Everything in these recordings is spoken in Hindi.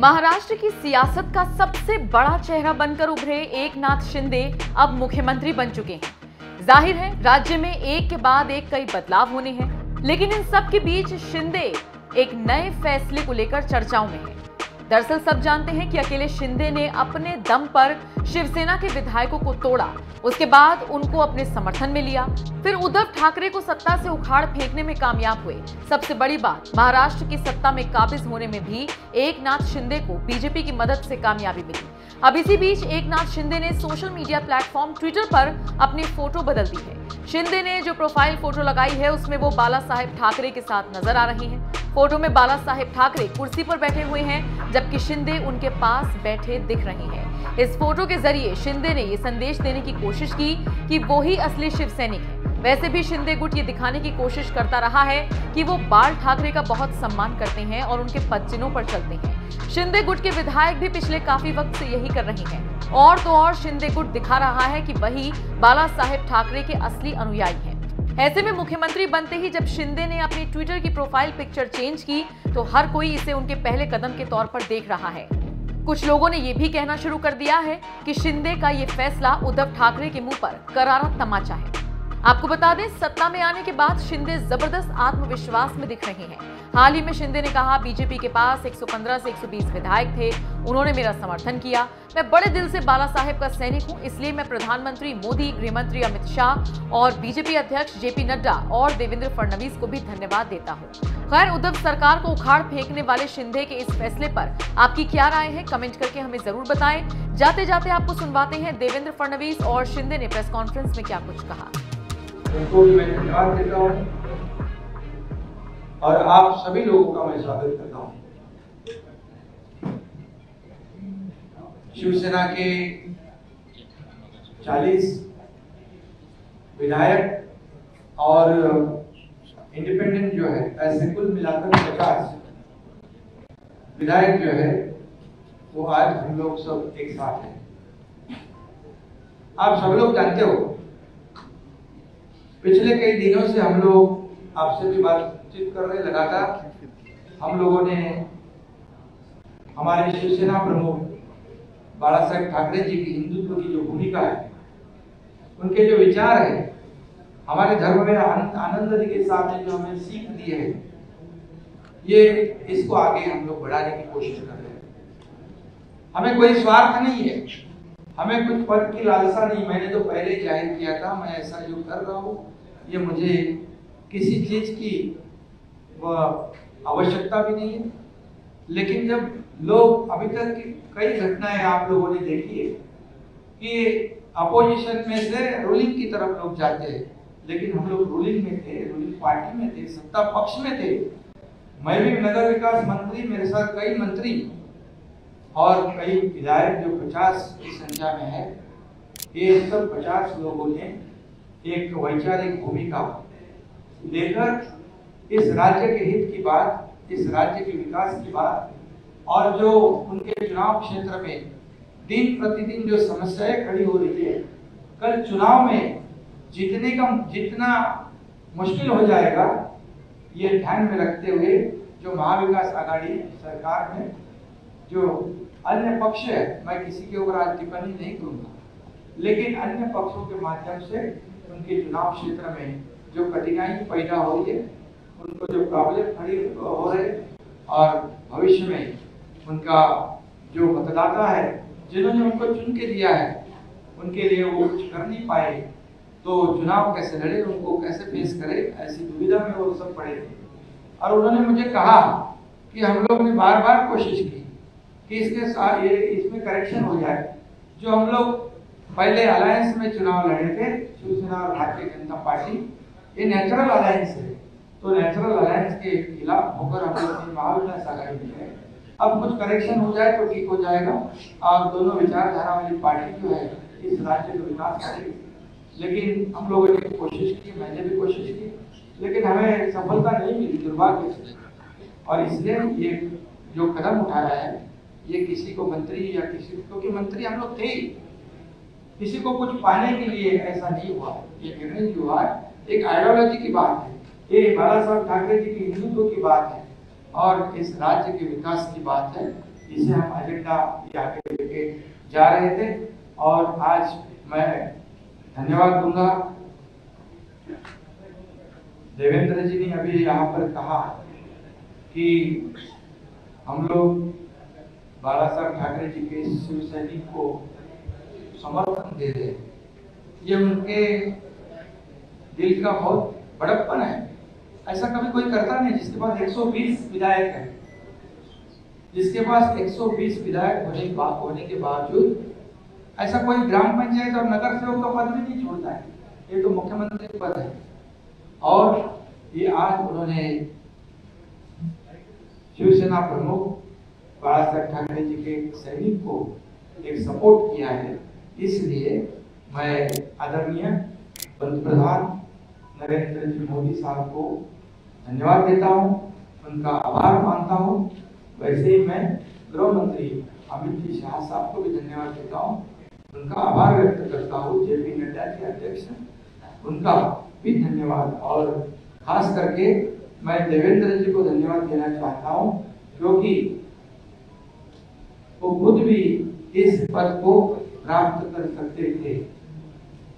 महाराष्ट्र की सियासत का सबसे बड़ा चेहरा बनकर उभरे एकनाथ शिंदे अब मुख्यमंत्री बन चुके हैं। जाहिर है राज्य में एक के बाद एक कई बदलाव होने हैं, लेकिन इन सब के बीच शिंदे एक नए फैसले को लेकर चर्चाओं में है। दरअसल सब जानते हैं कि अकेले शिंदे ने अपने दम पर शिवसेना के विधायकों को तोड़ा, उसके बाद उनको अपने समर्थन में लिया, फिर उद्धव ठाकरे को सत्ता से उखाड़ फेंकने में कामयाब हुए। सबसे बड़ी बात, महाराष्ट्र की सत्ता में काबिज होने में भी एकनाथ शिंदे को बीजेपी की मदद से कामयाबी मिली। अब इसी बीच एकनाथ शिंदे ने सोशल मीडिया प्लेटफॉर्म ट्विटर पर अपनी फोटो बदल दी है। शिंदे ने जो प्रोफाइल फोटो लगाई है उसमें वो बाला साहेब ठाकरे के साथ नजर आ रही हैं। फोटो में बाला साहेब ठाकरे कुर्सी पर बैठे हुए हैं, जबकि शिंदे उनके पास बैठे दिख रहे हैं। इस फोटो के जरिए शिंदे ने ये संदेश देने की कोशिश की कि वो ही असली शिव सैनिक है। वैसे भी शिंदे गुट ये दिखाने की कोशिश करता रहा है कि वो बाल ठाकरे का बहुत सम्मान करते हैं और उनके पदचिन्हों पर चलते हैं। शिंदे गुट के विधायक भी पिछले काफी वक्त से यही कर रहे हैं। और तो और शिंदे गुट दिखा रहा है कि वही बाला साहेब ठाकरे के असली अनुयायी हैं। ऐसे में मुख्यमंत्री बनते ही जब शिंदे ने अपनी ट्विटर की प्रोफाइल पिक्चर चेंज की तो हर कोई इसे उनके पहले कदम के तौर पर देख रहा है। कुछ लोगों ने यह भी कहना शुरू कर दिया है कि शिंदे का ये फैसला उद्धव ठाकरे के मुंह पर करारा तमाचा है। आपको बता दें, सत्ता में आने के बाद शिंदे जबरदस्त आत्मविश्वास में दिख रहे हैं। हाल ही में शिंदे ने कहा, बीजेपी के पास 115 से 120 विधायक थे, उन्होंने मेरा समर्थन किया। मैं बड़े दिल से बाला साहेब का सैनिक हूं, इसलिए मैं प्रधानमंत्री मोदी, गृहमंत्री अमित शाह और बीजेपी अध्यक्ष जेपी नड्डा और देवेंद्र फडणवीस को भी धन्यवाद देता हूं। खैर, उद्धव सरकार को उखाड़ फेंकने वाले शिंदे के इस फैसले पर आपकी क्या राय है, कमेंट करके हमें जरूर बताएं। जाते जाते आपको सुनवाते हैं देवेंद्र फडणवीस और शिंदे ने प्रेस कॉन्फ्रेंस में क्या कुछ कहा। उनको भी मैं धन्यवाद देता हूँ और आप सभी लोगों का मैं स्वागत करता हूँ। शिवसेना के 40 विधायक और इंडिपेंडेंट जो है, ऐसे कुल मिलाकर 50 विधायक जो है वो आज हम लोग सब एक साथ हैं। आप सब लोग जानते हो, पिछले कई दिनों से हम लोग आपसे भी बातचीत कर रहे, लगातार हम लोगों ने हमारे शिवसेना प्रमुख बाला साहेब ठाकरे जी की हिंदुत्व की जो भूमिका है, उनके जो विचार है, हमारे धर्म में आनंद के साथ जो हमें सीख दी है, ये इसको आगे हम लोग बढ़ाने की कोशिश कर रहे हैं। हमें कोई स्वार्थ नहीं है, हमें कुछ पद की लालसा नहीं। मैंने तो पहले जाहिर किया था, मैं ऐसा जो कर रहा हूँ ये मुझे किसी चीज की आवश्यकता भी नहीं है। लेकिन जब लोग अभी तक की कई घटनाएं आप लोगों ने देखी है कि अपोजिशन में से रूलिंग की तरफ लोग जाते हैं, लेकिन हम लोग रूलिंग में थे, रूलिंग पार्टी में थे, सत्ता पक्ष में थे। मैं भी नगर विकास मंत्री, मेरे साथ कई मंत्री और कई विधायक जो 50 की संख्या में है, ये सब 50 लोगों ने एक वैचारिक भूमिका लेकर इस राज्य के हित की बात, इस राज्य के विकास की बात और जो उनके चुनाव क्षेत्र में दिन प्रतिदिन जो समस्याएं खड़ी हो रही है, कल चुनाव में जितना मुश्किल हो जाएगा, ये ध्यान में रखते हुए जो महाविकास आघाड़ी सरकार में जो अन्य पक्ष है, मैं किसी के ऊपर आज टिप्पणी नहीं करूंगा, लेकिन अन्य पक्षों के माध्यम से उनके चुनाव क्षेत्र में जो कठिनाई पैदा हो रही है, उनको जो प्रॉब्लम खड़ी हो रहे और भविष्य में उनका जो मतदाता है, जिन्होंने उनको चुन के दिया है, उनके लिए वो कुछ कर नहीं पाए, तो चुनाव कैसे लड़े, उनको कैसे फेस करे, ऐसी दुविधा में वो सब पड़े थे। और उन्होंने मुझे कहा कि हम लोग ने बार बार कोशिश की कि इसके साथ ये इसमें करेक्शन हो जाए। जो हम लोग पहले अलायंस में चुनाव लड़े थे, शिवसेना और भारतीय जनता पार्टी, ये नेचुरल अलायंस है, तो नेचुरल अलायंस के खिलाफ होकर हम लोग महाविकास आघाड़ी में है। अब कुछ करेक्शन हो जाए तो ठीक हो जाएगा और दोनों विचारधारा वाली पार्टी जो है इस राज्य का विकास करेगी। लेकिन हम लोगों ने कोशिश की, मैंने भी कोशिश की, लेकिन हमें सफलता नहीं मिली, दुर्भाग्य से। और इसलिए ये जो कदम उठाया है, ये किसी को मंत्री या किसी, क्योंकि मंत्री हम लोग थे, किसी को कुछ पाने के लिए ऐसा नहीं हुआ। ये निर्णय जो हुआ एक आइडियोलॉजी की बात है, ये बाला साहब ठाकरे जी की हिंदुत्व की बात है और इस राज्य के विकास की बात है। जिसे हम एजेंडा आगे लेके जा रहे थे। और आज मैं धन्यवाद दूंगा देवेंद्र जी ने अभी यहाँ पर कहा कि हम लोग बाला साहब ठाकरे जी के शिव सैनिक को समर्थन दे रहे हैं। ये उनके दिल का बहुत बड़प्पन है। ऐसा कभी कोई करता नहीं जिसके पास 120 विधायक है, जिसके पास 120 विधायक होने के बावजूद ऐसा कोई ग्राम पंचायत और नगर सेवक का पद भी नहीं छोड़ता है। ये तो मुख्यमंत्री पद है। और ये आज उन्होंने शिवसेना प्रमुख बाला साहब ठाकरे जी के सैनिक को एक सपोर्ट किया है। इसलिए मैं आदरणीय पंतप्रधान नरेंद्र जी मोदी साहब को धन्यवाद देता हूं, उनका आभार मानता हूं। वैसे ही मैं गृह मंत्री अमित जी शाह साहब को भी धन्यवाद देता हूं, उनका आभार व्यक्त करता हूं। जेपी नड्डा जी अध्यक्ष, उनका भी धन्यवाद। और खास करके मैं देवेंद्र जी को धन्यवाद देना चाहता हूं, क्योंकि वो खुद भी इस पद को प्राप्त कर सकते थे,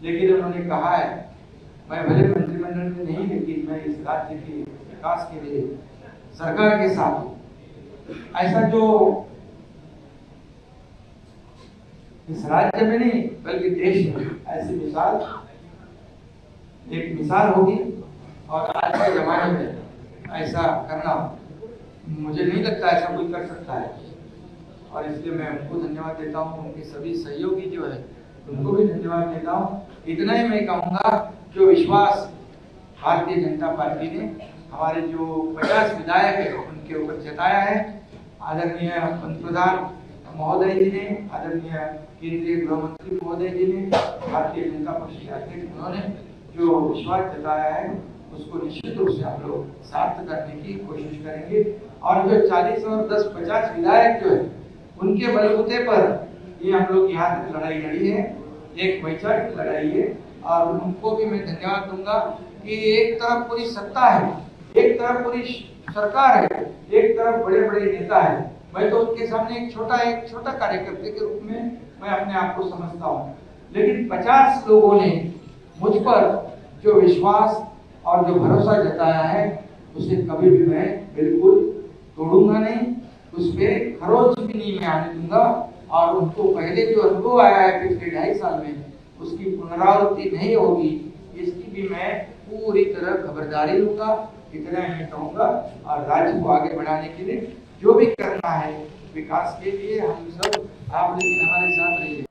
लेकिन उन्होंने कहा है मैं भले मंत्रिमंडल में नहीं, लेकिन मैं इस राज्य के विकास के लिए सरकार के साथ हूं। ऐसा जो इस राज्य में नहीं बल्कि देश में ऐसी एक मिसाल होगी। और आज के जमाने में ऐसा करना मुझे नहीं लगता ऐसा कोई कर सकता है। और इसलिए मैं उनको धन्यवाद देता हूँ, उनके सभी सहयोगी जो है उनको भी धन्यवाद देता हूँ। इतना ही मैं कहूँगा, जो विश्वास भारतीय जनता पार्टी ने हमारे जो 50 विधायक है उनके ऊपर जताया है, आदरणीय पंतप्रधान महोदय जी ने, आदरणीय केंद्रीय गृह मंत्री महोदय जी ने, भारतीय जनता पार्टी के अध्यक्ष उन्होंने जो विश्वास जताया है उसको निश्चित रूप से हम लोग सार्थ करने की कोशिश करेंगे। और जो 40 और 10-50 विधायक जो है उनके बलबूते पर ये हम लोग यहाँ तक लड़ाई लड़ी है, एक वैचारिक लड़ाई है। और उनको भी मैं धन्यवाद दूंगा कि एक तरफ पूरी सत्ता है, एक तरफ पूरी सरकार है, एक तरफ बड़े बड़े नेता है। मैं तो उनके सामने एक छोटा कार्यकर्ता के रूप में मैं अपने आप को समझता हूँ। लेकिन 50 लोगों ने मुझ पर जो विश्वास और जो भरोसा जताया है उसे कभी भी मैं बिल्कुल तोड़ूंगा नहीं, उस पर खरोच भी नहीं मैं आने दूंगा। और उनको पहले जो अनुभव आया है पिछले 2.5 साल में उसकी पुनरावृत्ति नहीं होगी, इसकी भी मैं पूरी तरह खबरदारी लूंगा। इतना मैं कहूँगा। और राज्य को आगे बढ़ाने के लिए जो भी करना है विकास के लिए हम सब आप लेकिन हमारे साथ रहिए।